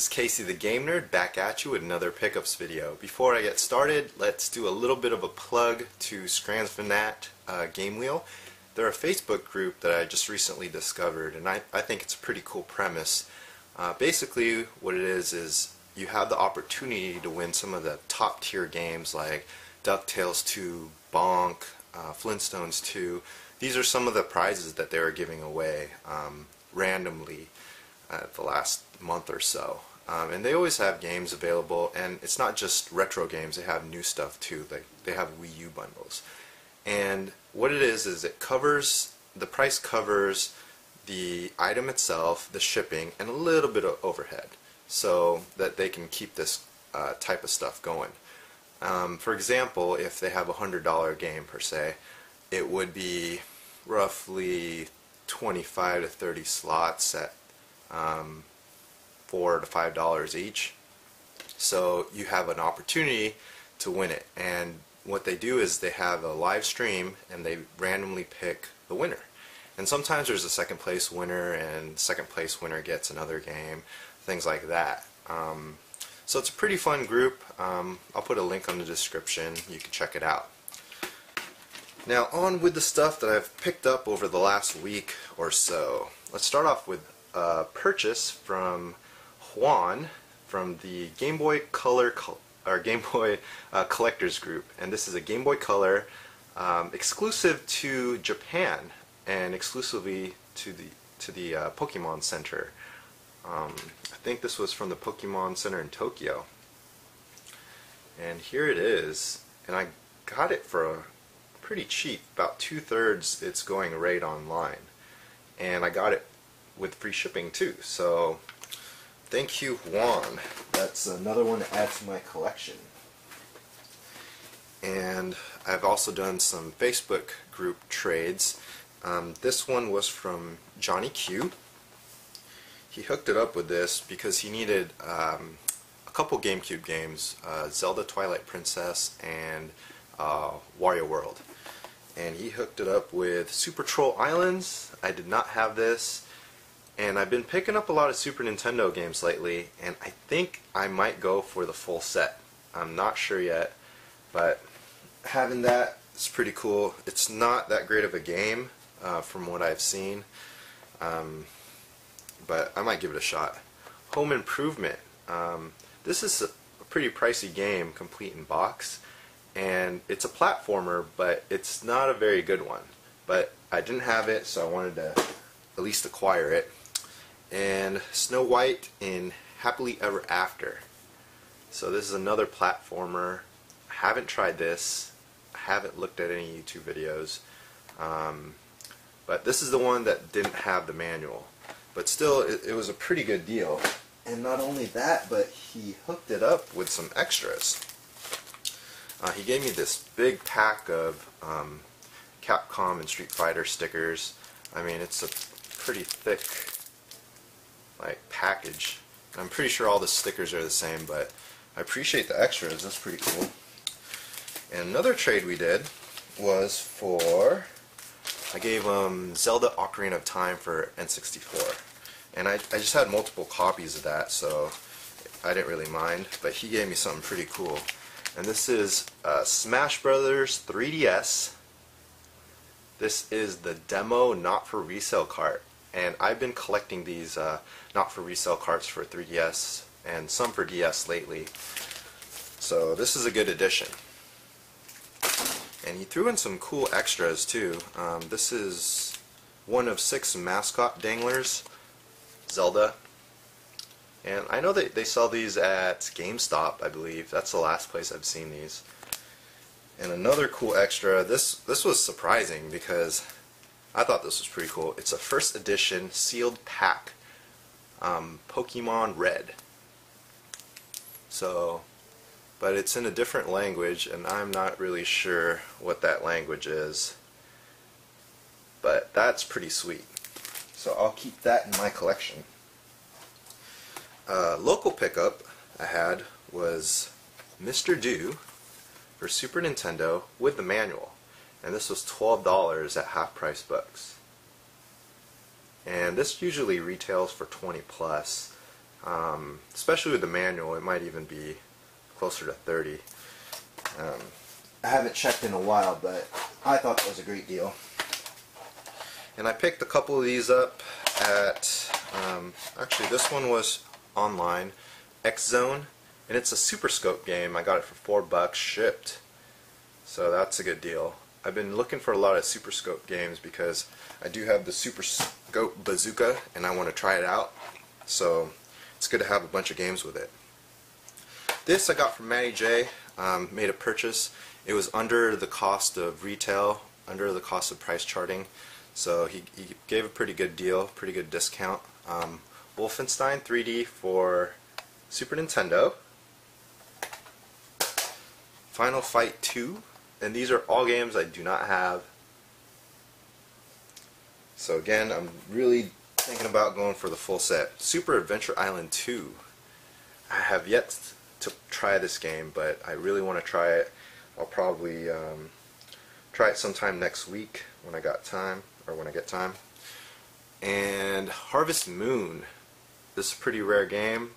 is Kacy the Game Nerd back at you with another pickups video. Before I get started, let's do a little bit of a plug to TSRANVGAT Gamewheel. They're a Facebook group that I just recently discovered, and I think it's a pretty cool premise. Basically what it is you have the opportunity to win some of the top tier games like DuckTales 2, Bonk, Flintstones 2. These are some of the prizes that they were giving away randomly the last month or so. And they always have games available, and it's not just retro games, they have new stuff too. They have Wii U bundles. And what it is it covers, the price covers the item itself, the shipping, and a little bit of overhead, so that they can keep this type of stuff going. For example, if they have a $100 game per se, it would be roughly 25 to 30 slots at $4 to $5 each. So you have an opportunity to win it. And what they do is they have a live stream and they randomly pick the winner. And sometimes there's a second place winner, and second place winner gets another game, things like that. So it's a pretty fun group. I'll put a link on the description. You can check it out. Now on with the stuff that I've picked up over the last week or so. Let's start off with a purchase from Juan from the Game Boy Color or Game Boy Collectors Group, and this is a Game Boy Color exclusive to Japan and exclusively to the Pokemon Center. I think this was from the Pokemon Center in Tokyo, and here it is. And I got it for a pretty cheap, about 2/3 it's going right online, and I got it with free shipping too. So thank you, Juan. That's another one to add to my collection. And I've also done some Facebook group trades. This one was from Johnny Q. He hooked it up with this because he needed a couple GameCube games, Zelda Twilight Princess and Wario World. And he hooked it up with Super Troll Islands. I did not have this. And I've been picking up a lot of Super Nintendo games lately, and I think I might go for the full set. I'm not sure yet, but having that is pretty cool. It's not that great of a game from what I've seen, but I might give it a shot. Home Improvement. This is a pretty pricey game, complete in box, and it's a platformer, but it's not a very good one. But I didn't have it, so I wanted to at least acquire it. And Snow White in Happily Ever After. So this is another platformer. I haven't tried this. I haven't looked at any YouTube videos. But this is the one that didn't have the manual. But still, it was a pretty good deal. And not only that, but he hooked it up with some extras. He gave me this big pack of Capcom and Street Fighter stickers. I mean, it's a pretty thick package. I'm pretty sure all the stickers are the same, but I appreciate the extras. That's pretty cool. And another trade we did was for, I gave him Zelda Ocarina of Time for N64, and I just had multiple copies of that, so I didn't really mind, but he gave me something pretty cool. And this is Smash Brothers 3DS. This is the demo not for resale cart, and I've been collecting these not for resale carts for 3DS and some for DS lately, so this is a good addition. And he threw in some cool extras too. This is one of 6 mascot danglers, Zelda, and I know that they sell these at GameStop, I believe. That's the last place I've seen these. And another cool extra, this was surprising because I thought this was pretty cool. It's a first edition sealed pack, Pokemon Red. So, but it's in a different language, and I'm not really sure what that language is. But that's pretty sweet. So I'll keep that in my collection. Local pickup I had was Mr. Do for Super Nintendo with the manual, and this was $12 at half price books. And this usually retails for 20 plus. Especially with the manual, it might even be closer to 30. I haven't checked in a while, but I thought that was a great deal. And I picked a couple of these up at, actually this one was online, X-Zone, and it's a Super Scope game. I got it for $4 shipped, so that's a good deal. I've been looking for a lot of Super Scope games because I do have the Super Scope Bazooka and I want to try it out, so it's good to have a bunch of games with it. This I got from Matty J, made a purchase. It was under the cost of retail, under the cost of price charting, so he gave a pretty good deal, pretty good discount. Wolfenstein 3D for Super Nintendo, Final Fight 2, and these are all games I do not have. So again, I'm really thinking about going for the full set. Super Adventure Island 2. I have yet to try this game, but I really want to try it. I'll probably try it sometime next week when I got time, or when I get time. And Harvest Moon. This is a pretty rare game.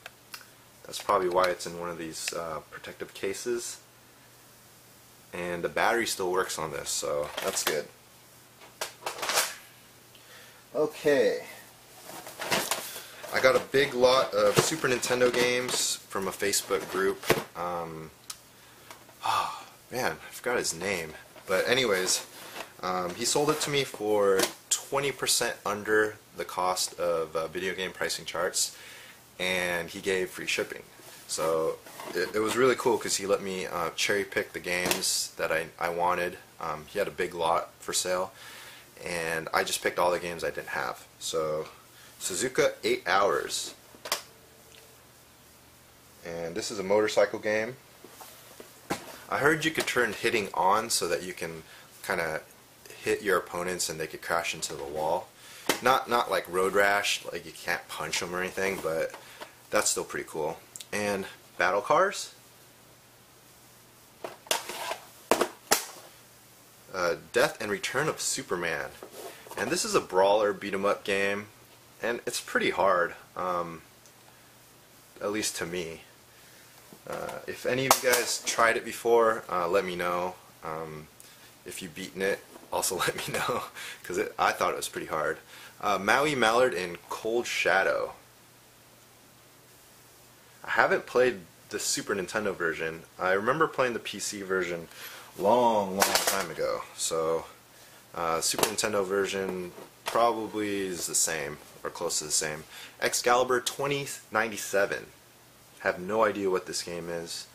That's probably why it's in one of these protective cases. And the battery still works on this, so that's good. Okay. I got a big lot of Super Nintendo games from a Facebook group. Oh, man, I forgot his name. But anyways, he sold it to me for 20% under the cost of video game pricing charts, and he gave free shipping. So it was really cool because he let me cherry pick the games that I wanted. He had a big lot for sale, and I just picked all the games I didn't have. So Suzuka 8 Hours, and this is a motorcycle game. I heard you could turn hitting on so that you can kind of hit your opponents and they could crash into the wall. Not like Road Rash, like you can't punch them or anything, but that's still pretty cool. And Battle Cars, Death and Return of Superman, and this is a brawler beat 'em up game, and it's pretty hard, at least to me. If any of you guys tried it before, let me know. If you've beaten it, also let me know, because I thought it was pretty hard. Maui Mallard in Cold Shadow. I haven't played the Super Nintendo version. I remember playing the PC version long time ago, so Super Nintendo version probably is the same, or close to the same. Excalibur 2097. Have no idea what this game is,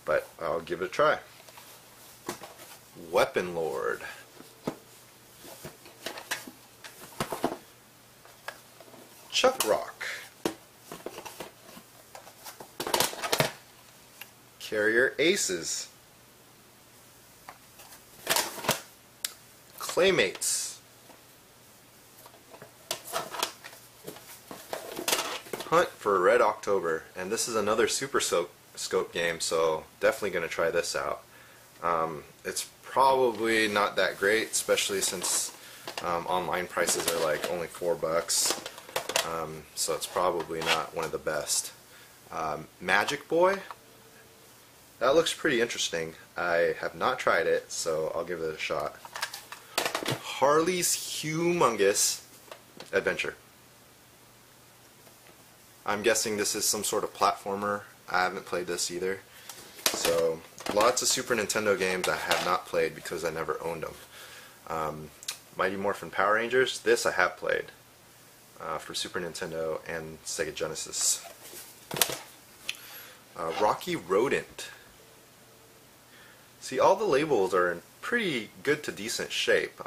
but I'll give it a try. Weapon Lord. Chuck Rock. Carrier Aces. Claymates. Hunt for Red October, and this is another Super Scope game, so definitely going to try this out. It's probably not that great, especially since online prices are like only $4, so it's probably not one of the best. Magic Boy, that looks pretty interesting. I have not tried it, so I'll give it a shot. Harley's Humongous Adventure. I'm guessing this is some sort of platformer. I haven't played this either. So lots of Super Nintendo games I have not played because I never owned them. Mighty Morphin Power Rangers, this I have played for Super Nintendo and Sega Genesis. Rocky Rodent. See, all the labels are in pretty good to decent shape,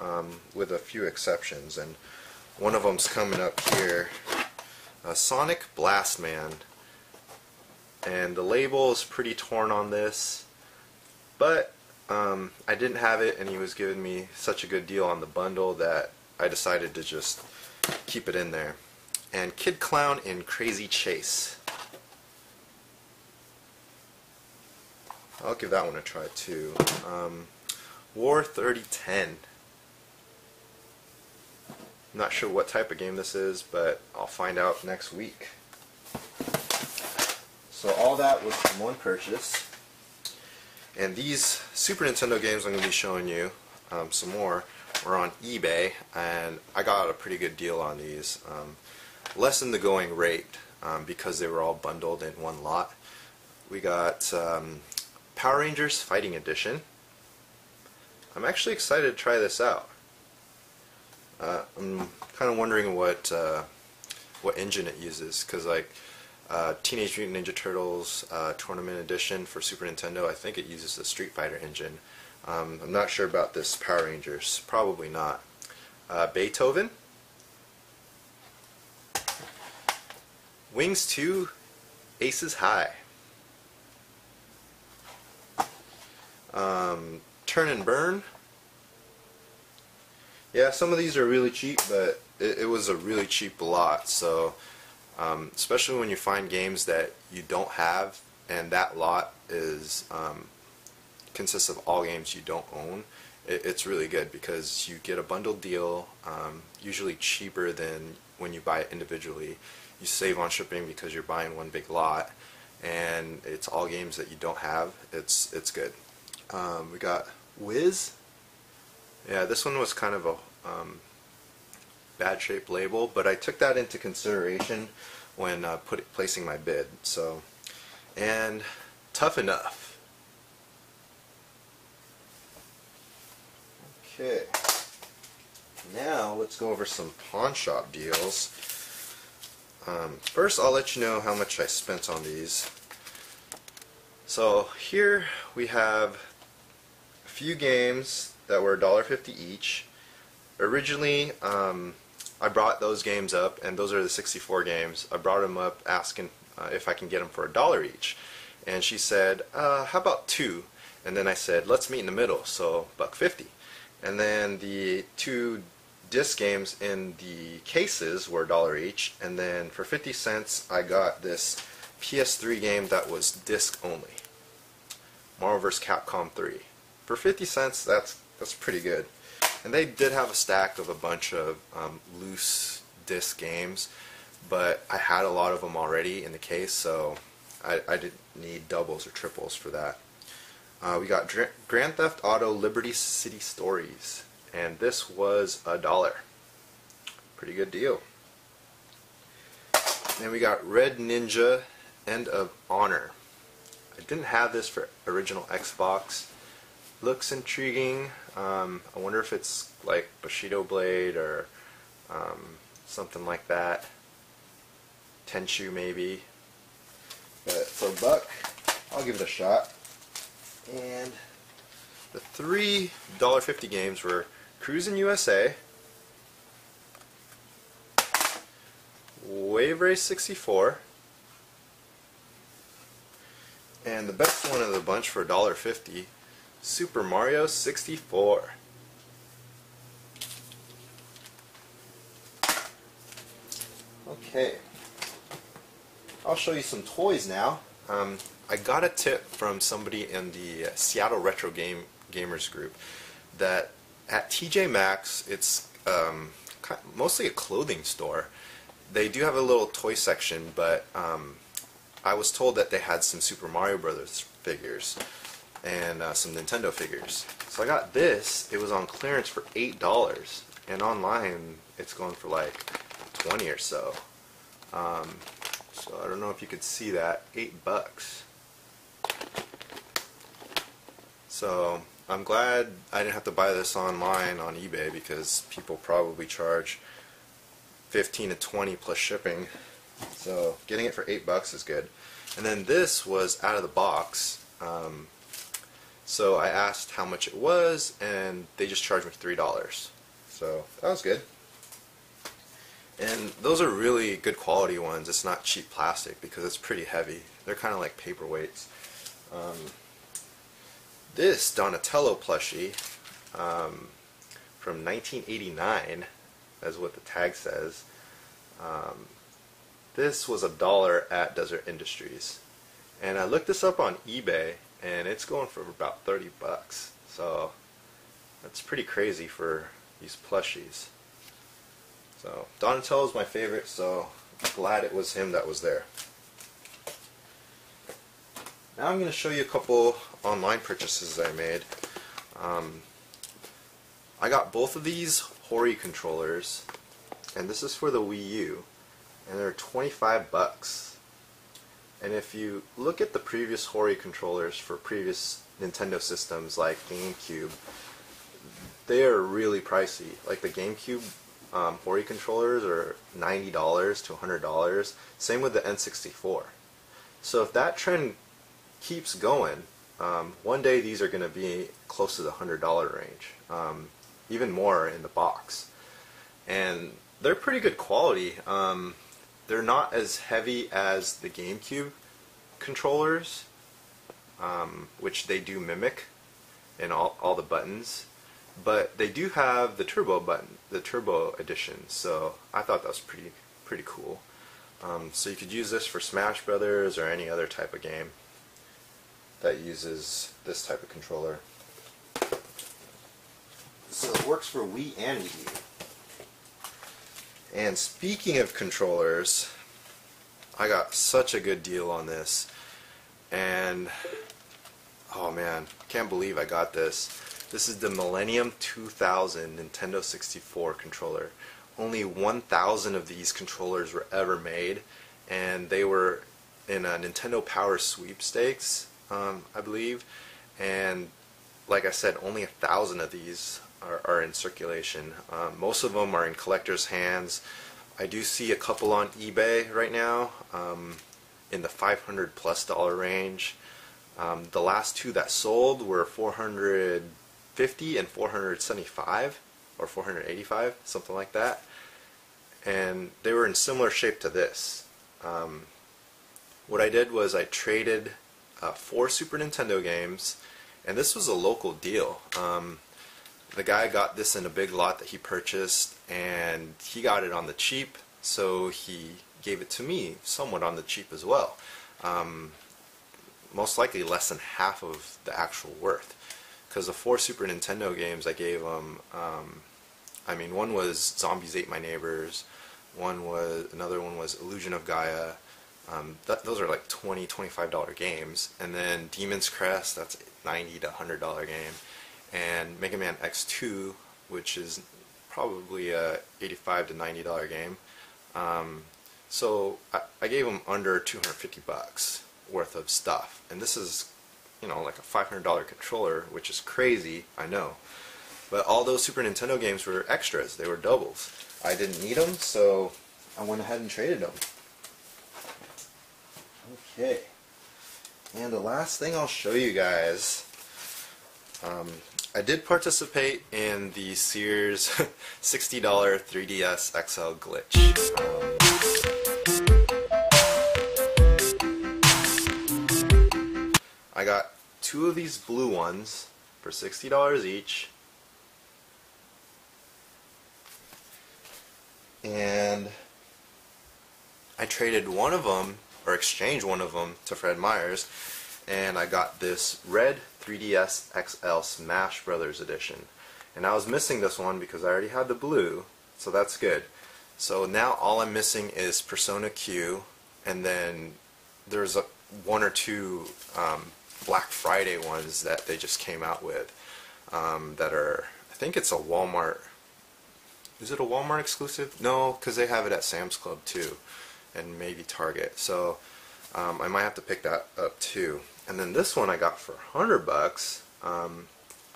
with a few exceptions, and one of them's coming up here. Sonic Blastman, and the label is pretty torn on this, but I didn't have it and he was giving me such a good deal on the bundle that I decided to just keep it in there. And Kid Clown in Crazy Chase. I'll give that one a try too. War 3010. I'm not sure what type of game this is, but I'll find out next week. So all that was from one purchase. And these Super Nintendo games I'm going to be showing you, some more, were on eBay, and I got a pretty good deal on these. Less than the going rate, because they were all bundled in one lot. We got Power Rangers Fighting Edition. I'm actually excited to try this out. I'm kind of wondering what engine it uses, because like Teenage Mutant Ninja Turtles Tournament Edition for Super Nintendo, I think it uses the Street Fighter engine. I'm not sure about this Power Rangers. Probably not. Beethoven. Wings 2 Aces High. Turn and Burn. Yeah, some of these are really cheap, but it was a really cheap lot, so especially when you find games that you don't have, and that lot is consists of all games you don't own. It's really good because you get a bundled deal, usually cheaper than when you buy it individually. You save on shipping because you're buying one big lot, and it's all games that you don't have. It's good. We got Wiz. Yeah, this one was kind of a bad shaped label, but I took that into consideration when placing my bid. So, and Tough Enough. Okay, now let's go over some pawn shop deals. First, I'll let you know how much I spent on these. So here we have a few games that were $1.50 each. Originally, I brought those games up, and those are the 64 games. I brought them up asking if I can get them for $1 each, and she said, "How about 2?" And then I said, "Let's meet in the middle, so $1.50." And then the 2 disc games in the cases were $1 each, and then for 50 cents I got this PS3 game that was disc only, Marvel vs. Capcom 3. For 50 cents, that's pretty good. And they did have a stack of a bunch of loose disc games, but I had a lot of them already in the case, so I didn't need doubles or triples for that. We got Grand Theft Auto Liberty City Stories, and this was $1. Pretty good deal. Then we got Red Ninja End of Honor. I didn't have this for original Xbox. Looks intriguing. I wonder if it's like Bushido Blade or something like that. Tenchu maybe. But for $1, I'll give it a shot. And the 3 $1.50 games were Cruisin' USA, Wave Race 64, and the best one of the bunch for $1.50, Super Mario 64. Okay, I'll show you some toys now. I got a tip from somebody in the Seattle Retro Gamers group that at TJ Maxx, it's mostly a clothing store. They do have a little toy section, but I was told that they had some Super Mario Brothers figures and some Nintendo figures. So I got this. It was on clearance for $8, and online it's going for like 20 or so. So I don't know if you could see that. $8. So I'm glad I didn't have to buy this online on eBay, because people probably charge 15 to 20 plus shipping. So getting it for $8 is good. And then this was out of the box. So I asked how much it was, and they just charged me $3. So that was good. And those are really good quality ones. It's not cheap plastic because it's pretty heavy. They're kind of like paperweights. This Donatello plushie from 1989, that's what the tag says. This was $1 at Desert Industries, and I looked this up on eBay, and it's going for about $30. So that's pretty crazy for these plushies. So Donatello is my favorite, so I'm glad it was him that was there. Now I'm going to show you a couple online purchases I made. I got both of these Hori controllers, and this is for the Wii U, and they're 25 bucks. And if you look at the previous Hori controllers for previous Nintendo systems like GameCube, they are really pricey. Like the GameCube Hori controllers are $90 to $100. Same with the N64. So if that trend keeps going, one day these are going to be close to the $100 range, even more in the box. And they're pretty good quality. They're not as heavy as the GameCube controllers, which they do mimic in all the buttons, but they do have the turbo button, the turbo edition. So I thought that was pretty cool. So you could use this for Smash Brothers or any other type of game that uses this type of controller. So it works for Wii and Wii U. And speaking of controllers, I got such a good deal on this, and oh man, can't believe I got this. This is the Millennium 2000 Nintendo 64 controller. Only 1,000 of these controllers were ever made, and they were in a Nintendo Power sweepstakes, I believe, and like I said, only 1,000 of these are in circulation. Most of them are in collectors' hands. I do see a couple on eBay right now, in the $500+ range. The last two that sold were $450 and $475 or $485, something like that. And they were in similar shape to this. What I did was I traded 4 Super Nintendo games, and this was a local deal. The guy got this in a big lot that he purchased, and he got it on the cheap, so he gave it to me somewhat on the cheap as well. Most likely less than half of the actual worth, because the 4 Super Nintendo games I gave him, I mean, one was Zombies Ate My Neighbors, another one was Illusion of Gaia. Those are like $20, $25 games, and then Demon's Crest, that's $90 to $100 game, and Mega Man X2, which is probably a $85 to $90 game. So I gave him under 250 bucks worth of stuff, and this is, you know, like a $500 controller, which is crazy, I know. But all those Super Nintendo games were extras, they were doubles. I didn't need them, so I went ahead and traded them. Okay, and the last thing I'll show you guys, I did participate in the Sears $60 3DS XL glitch. I got 2 of these blue ones for $60 each, and I traded one of them, or exchanged one of them, to Fred Meyer's, and I got this red 3DS XL Smash Brothers edition. And I was missing this one because I already had the blue, so that's good. So now all I'm missing is Persona Q, and then there's 1 or 2 Black Friday ones that they just came out with, that are, I think it's a Walmart. Is it a Walmart exclusive? No, because they have it at Sam's Club too, and maybe Target. So I might have to pick that up too. And then this one I got for 100 bucks.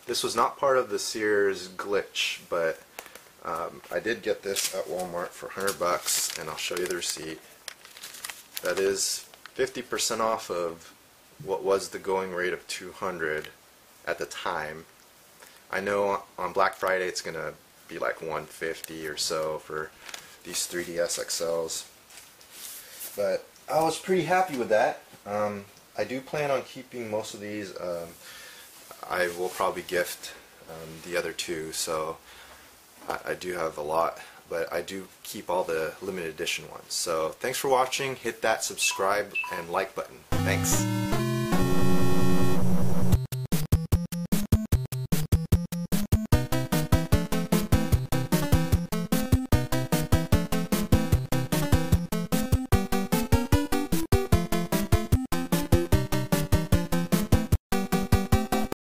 This was not part of the Sears glitch, but I did get this at Walmart for 100 bucks, and I'll show you the receipt. That is 50% off of what was the going rate of 200 at the time. I know on Black Friday it's gonna be like 150 or so for these 3DS XLs, but I was pretty happy with that. I do plan on keeping most of these. I will probably gift the other 2, so I do have a lot, but I do keep all the limited edition ones. So thanks for watching. Hit that subscribe and like button. Thanks.